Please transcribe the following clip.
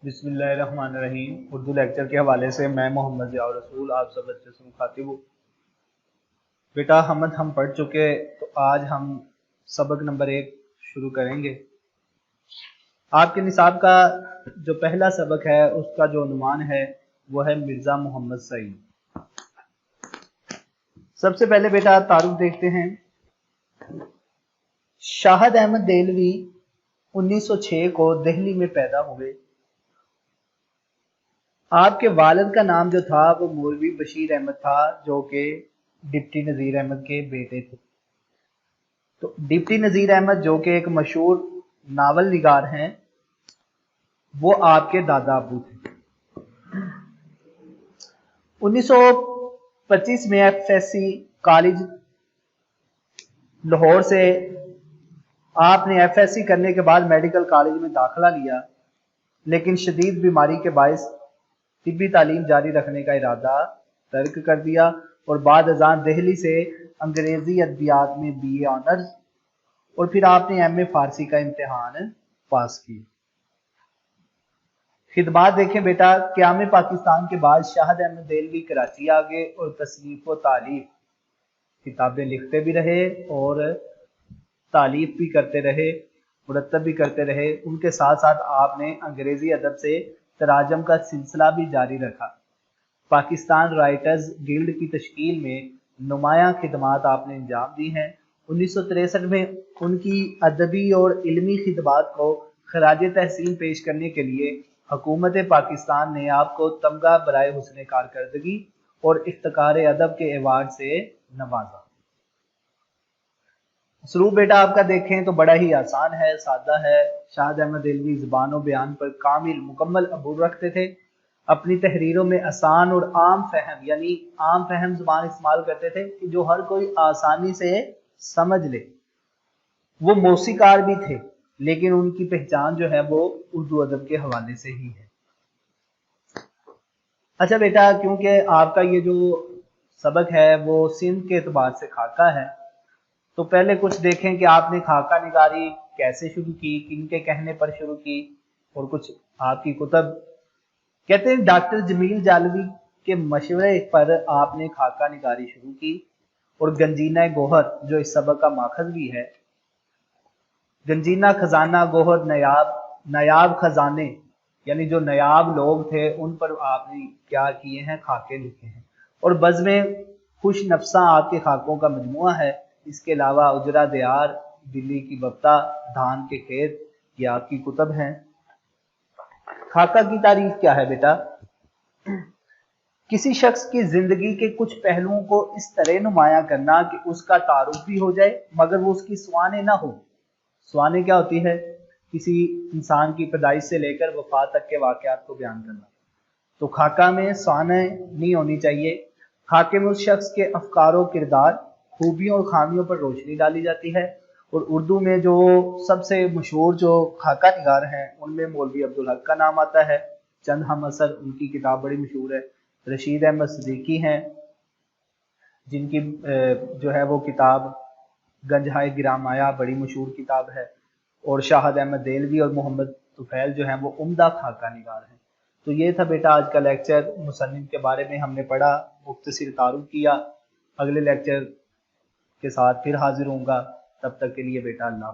बिस्मिल्लाहिर्रहमानिर्रहीम। उर्दू लेक्चर के हवाले से मैं मोहम्मद ज़िया रसूल आप सब बच्चे से मुखातिब हूँ। बेटा हमद हम पढ़ चुके, तो आज हम सबक नंबर 1 शुरू करेंगे। आपके निसाब का जो पहला सबक है उसका जो उन्वान है वो है मिर्ज़ा मोहम्मद सईद। सबसे पहले बेटा तारुफ देखते हैं। शाहद अहमद देलवी 1906 को दिल्ली में पैदा हुए। आपके वालिद का नाम जो था वो मौलवी बशीर अहमद था, जो कि डिप्टी नज़ीर अहमद के बेटे थे। तो डिप्टी नज़ीर अहमद जो कि एक मशहूर नावल निगार हैं, वो आपके दादा अबू थे। 1925 में FSC कॉलेज लाहौर से आपने FSC करने के बाद मेडिकल कॉलेज में दाखिला लिया, लेकिन शदीद बीमारी के बायस तिब्बी तालीम जारी रखने का इरादा तर्क कर दिया और बाद अज़ान दिल्ली से अंग्रेजी अदबियात में BA ऑनर्स और फिर आपने MA फारसी का इम्तिहान पास किया। खिदमात देखें बेटा, क़याम पाकिस्तान के बाद शाहद अहमद देलवी कराची आ गए और तसनीफ व तालीफ किताबें लिखते भी रहे और तालीफ भी करते रहे, मुरतब भी करते रहे। उनके साथ साथ आपने अंग्रेजी अदब से तराजम का सिलसिला भी जारी रखा। पाकिस्तान राइटर्स गिल्ड की तश्कील में नुमायां खिदमात आपने अंजाम दी हैं। 1963 में उनकी अदबी और इल्मी खिदमात को खराज तहसीन पेश करने के लिए हुकूमत पाकिस्तान ने आपको तमगा बराए हुस्न कारकर्दगी और इफ्तिकार अदब के एवार्ड से नवाजा। उसलूब बेटा आपका देखें तो बड़ा ही आसान है, सादा है। शाहद अहमद देलवी ज़ुबान और बयान पर कामिल मुकम्मल अबूर रखते थे। अपनी तहरीरों में आसान और आम फहम यानी आम फहम ज़ुबान इस्तेमाल करते थे कि जो हर कोई आसानी से समझ ले। वो मौसीकार भी थे, लेकिन उनकी पहचान जो है वो उर्दू अदब के हवाले से ही है। अच्छा बेटा, क्योंकि आपका ये जो सबक है वो सिंध के एतबार से खाका है, तो पहले कुछ देखें कि आपने खाका निगारी कैसे शुरू की, किनके कहने पर शुरू की, और कुछ आपकी कुतब। कहते हैं डॉक्टर जमील जालवी के मशवरे पर आपने खाका निगारी शुरू की और गंजीना गोहर जो इस सबक का माखज भी है, गंजीना खजाना गोहर नायाब खजाने यानी जो नायाब लोग थे उन पर आपने क्या किए हैं, खाके लिखे हैं। और बज़्म खुश नफ्सा आपके खाकों का मजमुआ है। इसके अलावा उजरा दियार, बिल्ली की बफ्ता, धान के खेत, ये आपकी कुतब हैं। खाका की तारीफ क्या है बेटा? किसी शख्स की जिंदगी के कुछ पहलुओं को इस तरह नुमाया करना कि उसका तारुफ भी हो जाए मगर वो उसकी स्वाने ना हो। स्वाने क्या होती है? किसी इंसान की पैदाइश से लेकर वफात तक के वाकयात को बयान करना। तो खाका में स्वाने नहीं होनी चाहिए। खाके में उस शख्स के अफकारों, किरदार, खूबियों और खामियों पर रोशनी डाली जाती है। और उर्दू में जो सबसे मशहूर जो खाका निगार हैं उनमें मौलवी अब्दुल हक का नाम आता है। चंद हम असर, उनकी किताब बड़ी मशहूर है। रशीद अहमद सिद्दीकी हैं जिनकी जो है वो किताब गंजहाए गिरामाया बड़ी मशहूर किताब है। और शाहद अहमद देलवी और मोहम्मद तुफैल जो हैं वो उम्दा खाका निगार हैं। तो ये था बेटा आज का लेक्चर। मुसन्निफ के बारे में हमने पढ़ा, मुख्तसर तारुफ किया। अगले लेक्चर के साथ फिर हाजिर होऊंगा, तब तक के लिए बेटा अल्लाह।